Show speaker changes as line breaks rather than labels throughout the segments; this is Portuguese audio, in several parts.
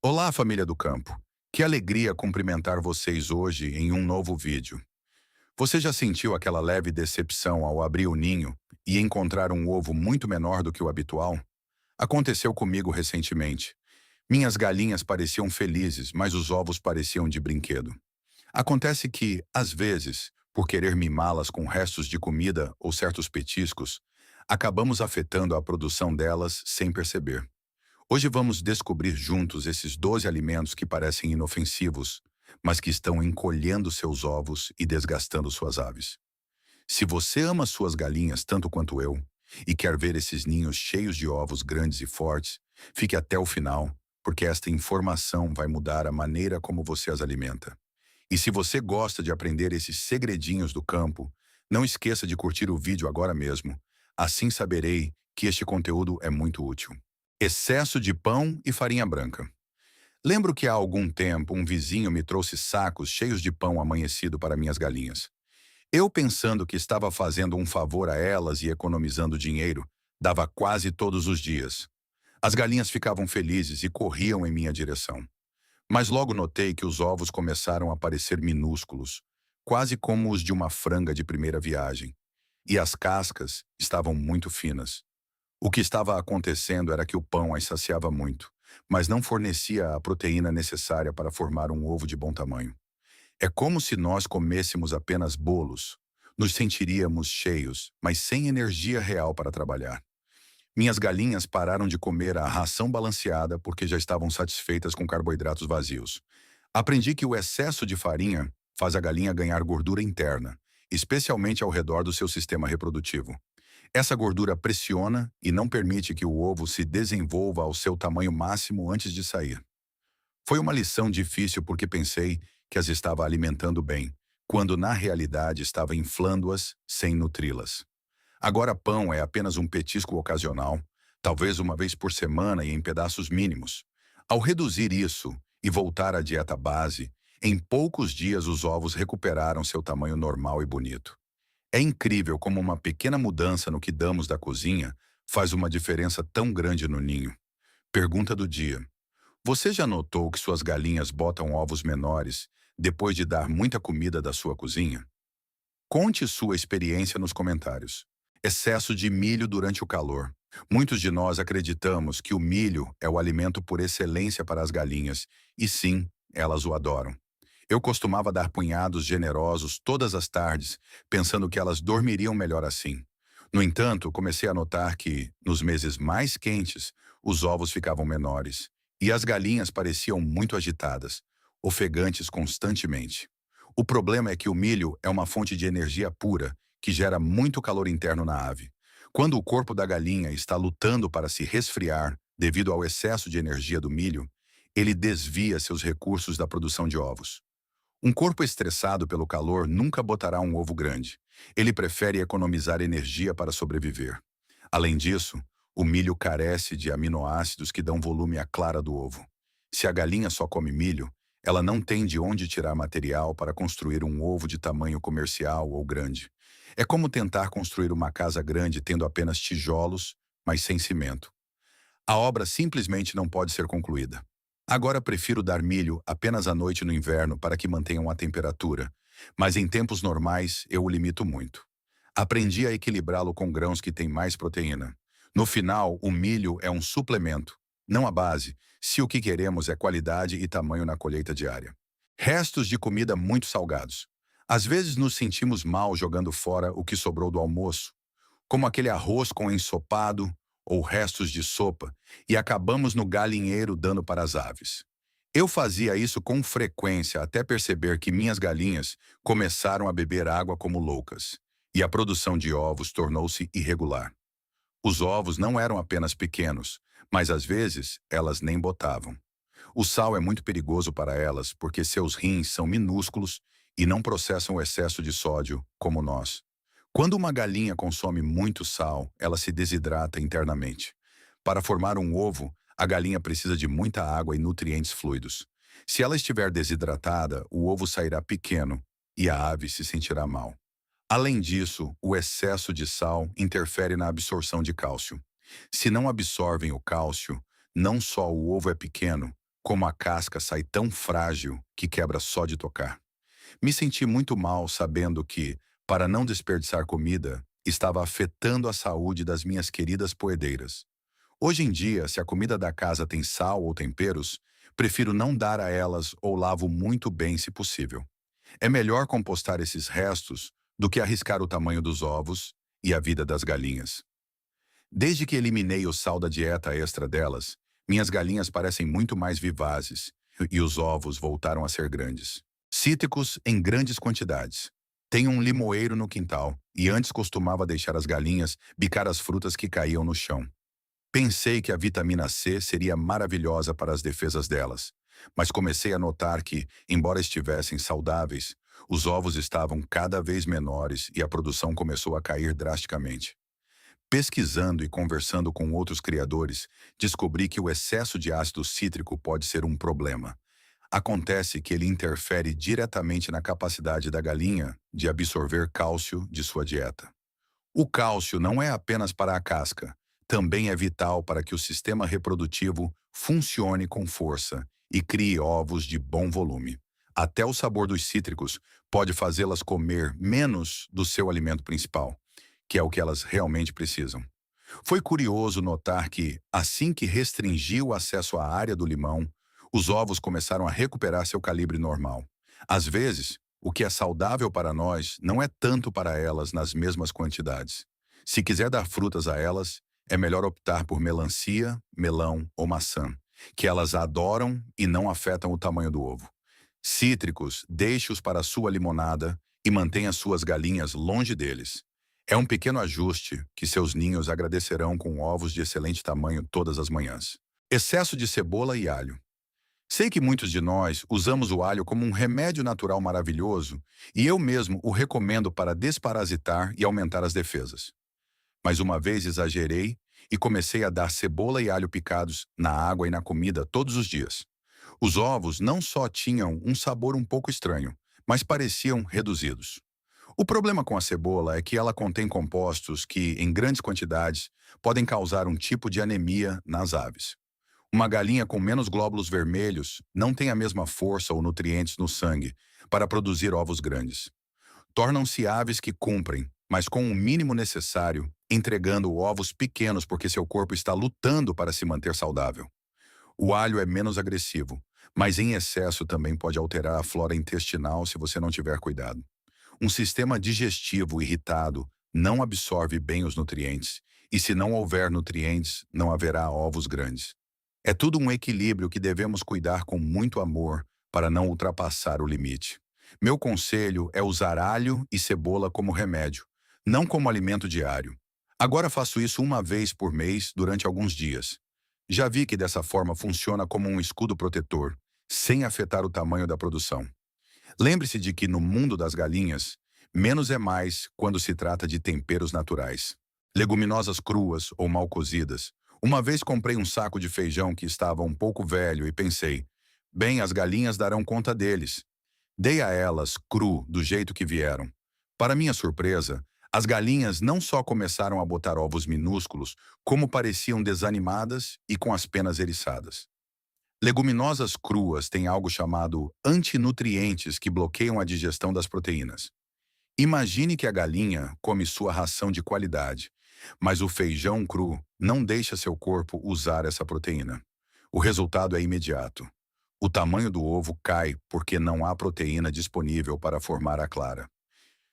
Olá, família do campo. Que alegria cumprimentar vocês hoje em um novo vídeo. Você já sentiu aquela leve decepção ao abrir o ninho e encontrar um ovo muito menor do que o habitual? Aconteceu comigo recentemente. Minhas galinhas pareciam felizes, mas os ovos pareciam de brinquedo. Acontece que, às vezes, por querer mimá-las com restos de comida ou certos petiscos, acabamos afetando a produção delas sem perceber. Hoje vamos descobrir juntos esses 12 alimentos que parecem inofensivos, mas que estão encolhendo seus ovos e desgastando suas aves. Se você ama suas galinhas tanto quanto eu, e quer ver esses ninhos cheios de ovos grandes e fortes, fique até o final, porque esta informação vai mudar a maneira como você as alimenta. E se você gosta de aprender esses segredinhos do campo, não esqueça de curtir o vídeo agora mesmo. Assim saberei que este conteúdo é muito útil. Excesso de pão e farinha branca. Lembro que há algum tempo um vizinho me trouxe sacos cheios de pão amanhecido para minhas galinhas. Eu, pensando que estava fazendo um favor a elas e economizando dinheiro, dava quase todos os dias. As galinhas ficavam felizes e corriam em minha direção. Mas logo notei que os ovos começaram a parecer minúsculos, quase como os de uma franga de primeira viagem, e as cascas estavam muito finas. O que estava acontecendo era que o pão as saciava muito, mas não fornecia a proteína necessária para formar um ovo de bom tamanho. É como se nós comêssemos apenas bolos. Nos sentiríamos cheios, mas sem energia real para trabalhar. Minhas galinhas pararam de comer a ração balanceada porque já estavam satisfeitas com carboidratos vazios. Aprendi que o excesso de farinha faz a galinha ganhar gordura interna, especialmente ao redor do seu sistema reprodutivo. Essa gordura pressiona e não permite que o ovo se desenvolva ao seu tamanho máximo antes de sair. Foi uma lição difícil porque pensei que as estava alimentando bem, quando na realidade estava inflando-as sem nutri-las. Agora pão é apenas um petisco ocasional, talvez uma vez por semana e em pedaços mínimos. Ao reduzir isso e voltar à dieta base, em poucos dias os ovos recuperaram seu tamanho normal e bonito. É incrível como uma pequena mudança no que damos da cozinha faz uma diferença tão grande no ninho. Pergunta do dia. Você já notou que suas galinhas botam ovos menores depois de dar muita comida da sua cozinha? Conte sua experiência nos comentários. Excesso de milho durante o calor. Muitos de nós acreditamos que o milho é o alimento por excelência para as galinhas, e sim, elas o adoram. Eu costumava dar punhados generosos todas as tardes, pensando que elas dormiriam melhor assim. No entanto, comecei a notar que, nos meses mais quentes, os ovos ficavam menores, e as galinhas pareciam muito agitadas, ofegantes constantemente. O problema é que o milho é uma fonte de energia pura, que gera muito calor interno na ave. Quando o corpo da galinha está lutando para se resfriar devido ao excesso de energia do milho, ele desvia seus recursos da produção de ovos. Um corpo estressado pelo calor nunca botará um ovo grande. Ele prefere economizar energia para sobreviver. Além disso, o milho carece de aminoácidos que dão volume à clara do ovo. Se a galinha só come milho, ela não tem de onde tirar material para construir um ovo de tamanho comercial ou grande. É como tentar construir uma casa grande tendo apenas tijolos, mas sem cimento. A obra simplesmente não pode ser concluída. Agora prefiro dar milho apenas à noite no inverno para que mantenham a temperatura, mas em tempos normais eu o limito muito. Aprendi a equilibrá-lo com grãos que têm mais proteína. No final, o milho é um suplemento, não a base, se o que queremos é qualidade e tamanho na colheita diária. Restos de comida muito salgados. Às vezes nos sentimos mal jogando fora o que sobrou do almoço, como aquele arroz com ensopado ou restos de sopa, e acabamos no galinheiro dando para as aves. Eu fazia isso com frequência até perceber que minhas galinhas começaram a beber água como loucas, e a produção de ovos tornou-se irregular. Os ovos não eram apenas pequenos, mas às vezes elas nem botavam. O sal é muito perigoso para elas porque seus rins são minúsculos e não processam o excesso de sódio como nós. Quando uma galinha consome muito sal, ela se desidrata internamente. Para formar um ovo, a galinha precisa de muita água e nutrientes fluidos. Se ela estiver desidratada, o ovo sairá pequeno e a ave se sentirá mal. Além disso, o excesso de sal interfere na absorção de cálcio. Se não absorvem o cálcio, não só o ovo é pequeno, como a casca sai tão frágil que quebra só de tocar. Me senti muito mal sabendo que, para não desperdiçar comida, estava afetando a saúde das minhas queridas poedeiras. Hoje em dia, se a comida da casa tem sal ou temperos, prefiro não dar a elas ou lavo muito bem se possível. É melhor compostar esses restos do que arriscar o tamanho dos ovos e a vida das galinhas. Desde que eliminei o sal da dieta extra delas, minhas galinhas parecem muito mais vivazes e os ovos voltaram a ser grandes. Cítricos em grandes quantidades. Tenho um limoeiro no quintal e antes costumava deixar as galinhas bicar as frutas que caíam no chão. Pensei que a vitamina C seria maravilhosa para as defesas delas, mas comecei a notar que, embora estivessem saudáveis, os ovos estavam cada vez menores e a produção começou a cair drasticamente. Pesquisando e conversando com outros criadores, descobri que o excesso de ácido cítrico pode ser um problema. Acontece que ele interfere diretamente na capacidade da galinha de absorver cálcio de sua dieta. O cálcio não é apenas para a casca, também é vital para que o sistema reprodutivo funcione com força e crie ovos de bom volume. Até o sabor dos cítricos pode fazê-las comer menos do seu alimento principal, que é o que elas realmente precisam. Foi curioso notar que, assim que restringi o acesso à área do limão, os ovos começaram a recuperar seu calibre normal. Às vezes, o que é saudável para nós não é tanto para elas nas mesmas quantidades. Se quiser dar frutas a elas, é melhor optar por melancia, melão ou maçã, que elas adoram e não afetam o tamanho do ovo. Cítricos, deixe-os para a sua limonada e mantenha suas galinhas longe deles. É um pequeno ajuste que seus ninhos agradecerão com ovos de excelente tamanho todas as manhãs. Excesso de cebola e alho. Sei que muitos de nós usamos o alho como um remédio natural maravilhoso e eu mesmo o recomendo para desparasitar e aumentar as defesas. Mas uma vez exagerei e comecei a dar cebola e alho picados na água e na comida todos os dias. Os ovos não só tinham um sabor um pouco estranho, mas pareciam reduzidos. O problema com a cebola é que ela contém compostos que, em grandes quantidades, podem causar um tipo de anemia nas aves. Uma galinha com menos glóbulos vermelhos não tem a mesma força ou nutrientes no sangue para produzir ovos grandes. Tornam-se aves que cumprem, mas com o mínimo necessário, entregando ovos pequenos porque seu corpo está lutando para se manter saudável. O alho é menos agressivo, mas em excesso também pode alterar a flora intestinal se você não tiver cuidado. Um sistema digestivo irritado não absorve bem os nutrientes, e se não houver nutrientes, não haverá ovos grandes. É tudo um equilíbrio que devemos cuidar com muito amor para não ultrapassar o limite. Meu conselho é usar alho e cebola como remédio, não como alimento diário. Agora faço isso uma vez por mês durante alguns dias. Já vi que dessa forma funciona como um escudo protetor, sem afetar o tamanho da produção. Lembre-se de que no mundo das galinhas, menos é mais quando se trata de temperos naturais. Leguminosas cruas ou mal cozidas. Uma vez comprei um saco de feijão que estava um pouco velho e pensei, bem, as galinhas darão conta deles. Dei a elas cru do jeito que vieram. Para minha surpresa, as galinhas não só começaram a botar ovos minúsculos, como pareciam desanimadas e com as penas eriçadas. Leguminosas cruas têm algo chamado antinutrientes que bloqueiam a digestão das proteínas. Imagine que a galinha come sua ração de qualidade, mas o feijão cru não deixa seu corpo usar essa proteína. O resultado é imediato. O tamanho do ovo cai porque não há proteína disponível para formar a clara.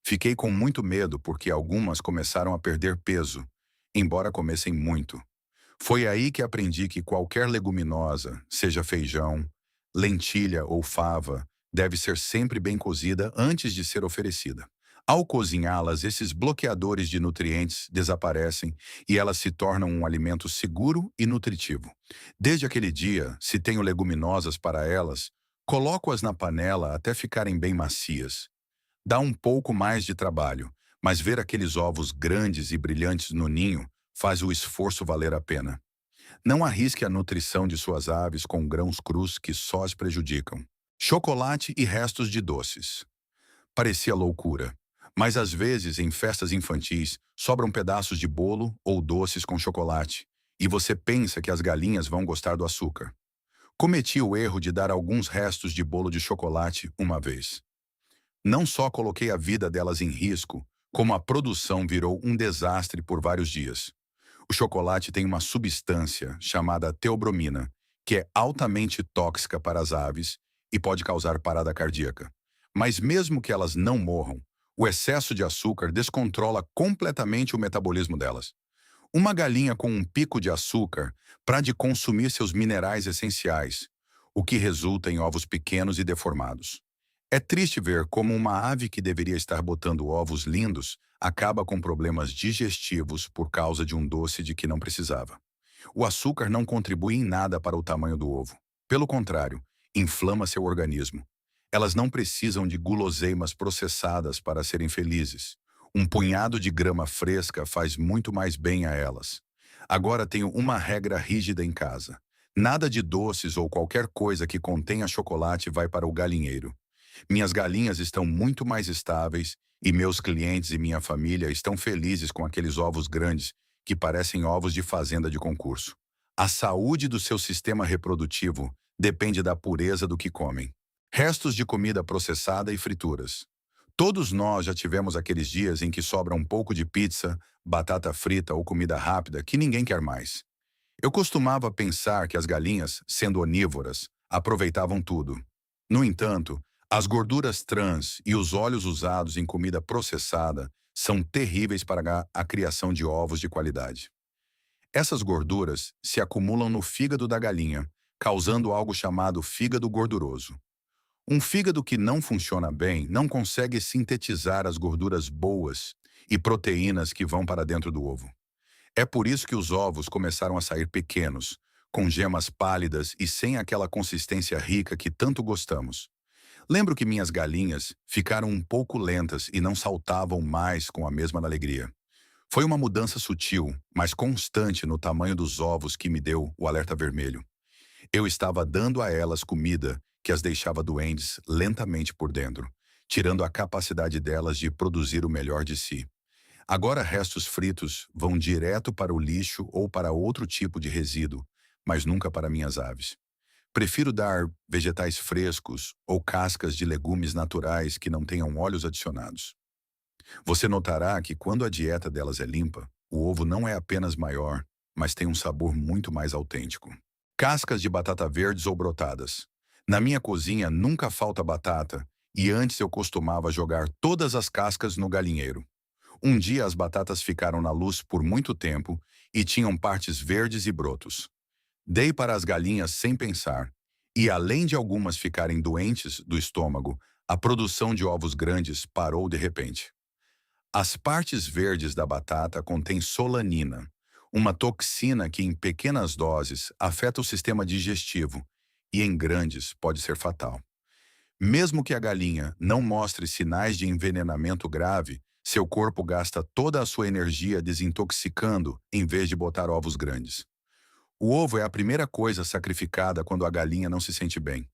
Fiquei com muito medo porque algumas começaram a perder peso, embora comessem muito. Foi aí que aprendi que qualquer leguminosa, seja feijão, lentilha ou fava, deve ser sempre bem cozida antes de ser oferecida. Ao cozinhá-las, esses bloqueadores de nutrientes desaparecem e elas se tornam um alimento seguro e nutritivo. Desde aquele dia, se tenho leguminosas para elas, coloco-as na panela até ficarem bem macias. Dá um pouco mais de trabalho, mas ver aqueles ovos grandes e brilhantes no ninho faz o esforço valer a pena. Não arrisque a nutrição de suas aves com grãos crus que só as prejudicam. Chocolate e restos de doces. Parecia loucura, mas às vezes em festas infantis sobram pedaços de bolo ou doces com chocolate, e você pensa que as galinhas vão gostar do açúcar. Cometi o erro de dar alguns restos de bolo de chocolate uma vez. Não só coloquei a vida delas em risco, como a produção virou um desastre por vários dias. O chocolate tem uma substância chamada teobromina, que é altamente tóxica para as aves e pode causar parada cardíaca. Mas mesmo que elas não morram, o excesso de açúcar descontrola completamente o metabolismo delas. Uma galinha com um pico de açúcar para de consumir seus minerais essenciais, o que resulta em ovos pequenos e deformados. É triste ver como uma ave que deveria estar botando ovos lindos acaba com problemas digestivos por causa de um doce de que não precisava. O açúcar não contribui em nada para o tamanho do ovo. Pelo contrário, inflama seu organismo. Elas não precisam de guloseimas processadas para serem felizes. Um punhado de grama fresca faz muito mais bem a elas. Agora tenho uma regra rígida em casa. Nada de doces ou qualquer coisa que contenha chocolate vai para o galinheiro. Minhas galinhas estão muito mais estáveis e meus clientes e minha família estão felizes com aqueles ovos grandes que parecem ovos de fazenda de concurso. A saúde do seu sistema reprodutivo depende da pureza do que comem. Restos de comida processada e frituras. Todos nós já tivemos aqueles dias em que sobra um pouco de pizza, batata frita ou comida rápida que ninguém quer mais. Eu costumava pensar que as galinhas, sendo onívoras, aproveitavam tudo. No entanto, as gorduras trans e os óleos usados em comida processada são terríveis para a criação de ovos de qualidade. Essas gorduras se acumulam no fígado da galinha, causando algo chamado fígado gorduroso. Um fígado que não funciona bem não consegue sintetizar as gorduras boas e proteínas que vão para dentro do ovo. É por isso que os ovos começaram a sair pequenos, com gemas pálidas e sem aquela consistência rica que tanto gostamos. Lembro que minhas galinhas ficaram um pouco lentas e não saltavam mais com a mesma alegria. Foi uma mudança sutil, mas constante no tamanho dos ovos que me deu o alerta vermelho. Eu estava dando a elas comida que as deixava doentes lentamente por dentro, tirando a capacidade delas de produzir o melhor de si. Agora restos fritos vão direto para o lixo ou para outro tipo de resíduo, mas nunca para minhas aves. Prefiro dar vegetais frescos ou cascas de legumes naturais que não tenham óleos adicionados. Você notará que quando a dieta delas é limpa, o ovo não é apenas maior, mas tem um sabor muito mais autêntico. Cascas de batata verdes ou brotadas. Na minha cozinha nunca falta batata, e antes eu costumava jogar todas as cascas no galinheiro. Um dia as batatas ficaram na luz por muito tempo e tinham partes verdes e brotos. Dei para as galinhas sem pensar, e além de algumas ficarem doentes do estômago, a produção de ovos grandes parou de repente. As partes verdes da batata contêm solanina, uma toxina que em pequenas doses afeta o sistema digestivo e em grandes pode ser fatal. Mesmo que a galinha não mostre sinais de envenenamento grave, seu corpo gasta toda a sua energia desintoxicando em vez de botar ovos grandes. O ovo é a primeira coisa sacrificada quando a galinha não se sente bem.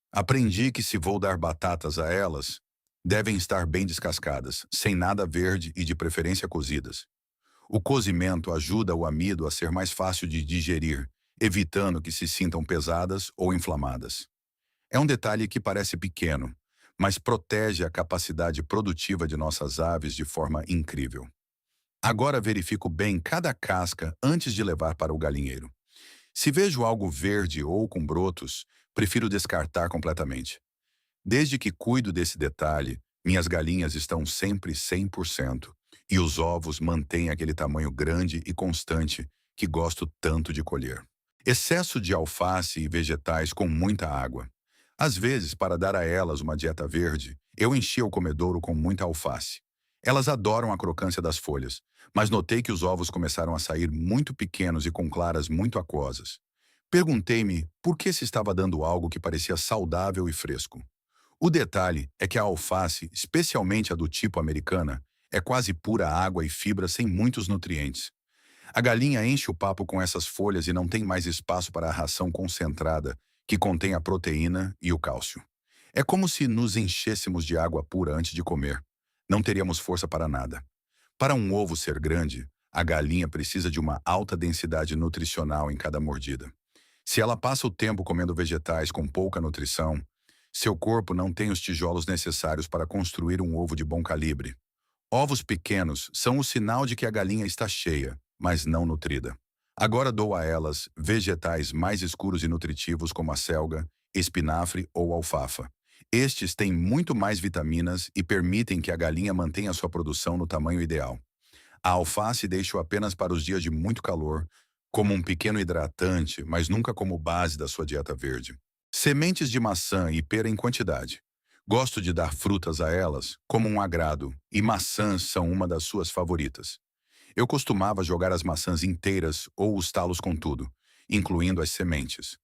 Aprendi que se vou dar batatas a elas, devem estar bem descascadas, sem nada verde e de preferência cozidas. O cozimento ajuda o amido a ser mais fácil de digerir, evitando que se sintam pesadas ou inflamadas. É um detalhe que parece pequeno, mas protege a capacidade produtiva de nossas aves de forma incrível. Agora verifico bem cada casca antes de levar para o galinheiro. Se vejo algo verde ou com brotos, prefiro descartar completamente. Desde que cuido desse detalhe, minhas galinhas estão sempre 100% e os ovos mantêm aquele tamanho grande e constante que gosto tanto de colher. Excesso de alface e vegetais com muita água. Às vezes, para dar a elas uma dieta verde, eu enchia o comedouro com muita alface. Elas adoram a crocância das folhas, mas notei que os ovos começaram a sair muito pequenos e com claras muito aquosas. Perguntei-me por que se estava dando algo que parecia saudável e fresco. O detalhe é que a alface, especialmente a do tipo americana, é quase pura água e fibra sem muitos nutrientes. A galinha enche o papo com essas folhas e não tem mais espaço para a ração concentrada, que contém a proteína e o cálcio. É como se nos enchêssemos de água pura antes de comer. Não teríamos força para nada. Para um ovo ser grande, a galinha precisa de uma alta densidade nutricional em cada mordida. Se ela passa o tempo comendo vegetais com pouca nutrição, seu corpo não tem os tijolos necessários para construir um ovo de bom calibre. Ovos pequenos são o sinal de que a galinha está cheia, mas não nutrida. Agora dou a elas vegetais mais escuros e nutritivos como a selga, espinafre ou alfafa. Estes têm muito mais vitaminas e permitem que a galinha mantenha sua produção no tamanho ideal. A alface deixo apenas para os dias de muito calor, como um pequeno hidratante, mas nunca como base da sua dieta verde. Sementes de maçã e pera em quantidade. Gosto de dar frutas a elas como um agrado, e maçãs são uma das suas favoritas. Eu costumava jogar as maçãs inteiras ou os talos com tudo, incluindo as sementes.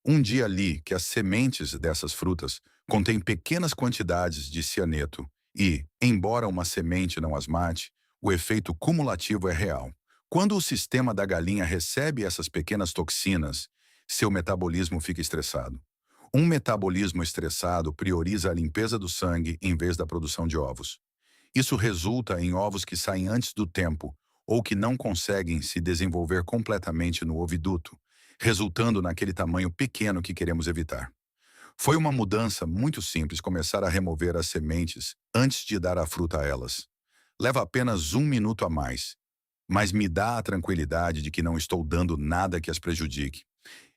Um dia li que as sementes dessas frutas contêm pequenas quantidades de cianeto e, embora uma semente não as mate, o efeito cumulativo é real. Quando o sistema da galinha recebe essas pequenas toxinas, seu metabolismo fica estressado. Um metabolismo estressado prioriza a limpeza do sangue em vez da produção de ovos. Isso resulta em ovos que saem antes do tempo ou que não conseguem se desenvolver completamente no oviduto, resultando naquele tamanho pequeno que queremos evitar. Foi uma mudança muito simples começar a remover as sementes antes de dar a fruta a elas. Leva apenas 1 minuto a mais, mas me dá a tranquilidade de que não estou dando nada que as prejudique.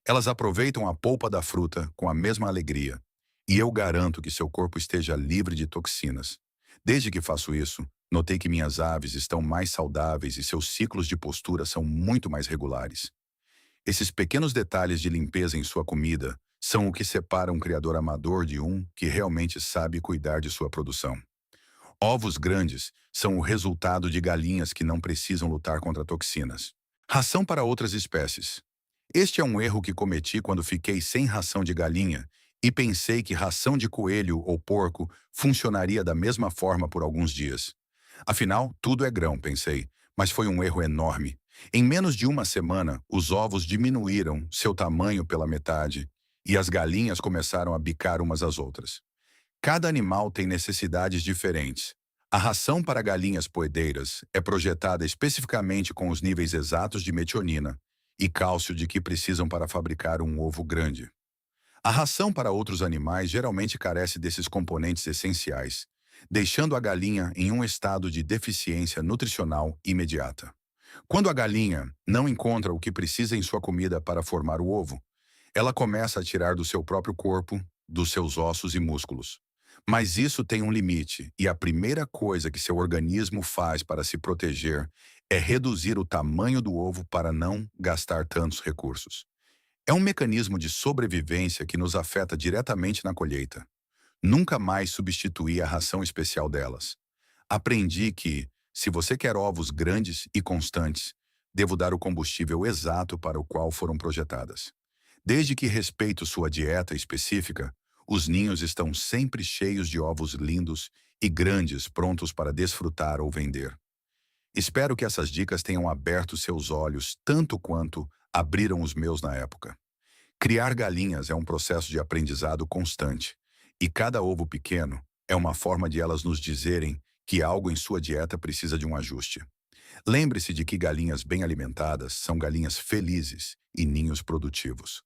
Elas aproveitam a polpa da fruta com a mesma alegria, e eu garanto que seu corpo esteja livre de toxinas. Desde que faço isso, notei que minhas aves estão mais saudáveis e seus ciclos de postura são muito mais regulares. Esses pequenos detalhes de limpeza em sua comida são o que separa um criador amador de um que realmente sabe cuidar de sua produção. Ovos grandes são o resultado de galinhas que não precisam lutar contra toxinas. Ração para outras espécies. Este é um erro que cometi quando fiquei sem ração de galinha e pensei que ração de coelho ou porco funcionaria da mesma forma por alguns dias. Afinal, tudo é grão, pensei, mas foi um erro enorme. Em menos de uma semana, os ovos diminuíram seu tamanho pela metade e as galinhas começaram a bicar umas às outras. Cada animal tem necessidades diferentes. A ração para galinhas poedeiras é projetada especificamente com os níveis exatos de metionina e cálcio de que precisam para fabricar um ovo grande. A ração para outros animais geralmente carece desses componentes essenciais, deixando a galinha em um estado de deficiência nutricional imediata. Quando a galinha não encontra o que precisa em sua comida para formar o ovo, ela começa a tirar do seu próprio corpo, dos seus ossos e músculos. Mas isso tem um limite, e a primeira coisa que seu organismo faz para se proteger é reduzir o tamanho do ovo para não gastar tantos recursos. É um mecanismo de sobrevivência que nos afeta diretamente na colheita. Nunca mais substituí a ração especial delas. Aprendi que, se você quer ovos grandes e constantes, devo dar o combustível exato para o qual foram projetadas. Desde que respeito sua dieta específica, os ninhos estão sempre cheios de ovos lindos e grandes prontos para desfrutar ou vender. Espero que essas dicas tenham aberto seus olhos tanto quanto abriram os meus na época. Criar galinhas é um processo de aprendizado constante, e cada ovo pequeno é uma forma de elas nos dizerem que algo em sua dieta precisa de um ajuste. Lembre-se de que galinhas bem alimentadas são galinhas felizes e ninhos produtivos.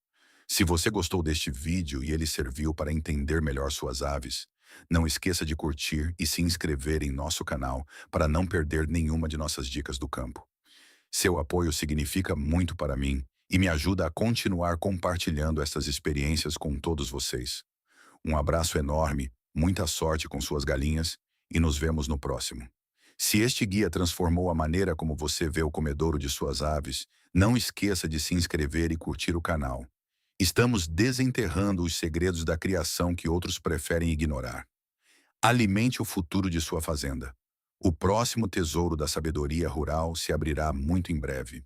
Se você gostou deste vídeo e ele serviu para entender melhor suas aves, não esqueça de curtir e se inscrever em nosso canal para não perder nenhuma de nossas dicas do campo. Seu apoio significa muito para mim e me ajuda a continuar compartilhando essas experiências com todos vocês. Um abraço enorme, muita sorte com suas galinhas e nos vemos no próximo. Se este guia transformou a maneira como você vê o comedouro de suas aves, não esqueça de se inscrever e curtir o canal. Estamos desenterrando os segredos da criação que outros preferem ignorar. Alimente o futuro de sua fazenda. O próximo tesouro da sabedoria rural se abrirá muito em breve.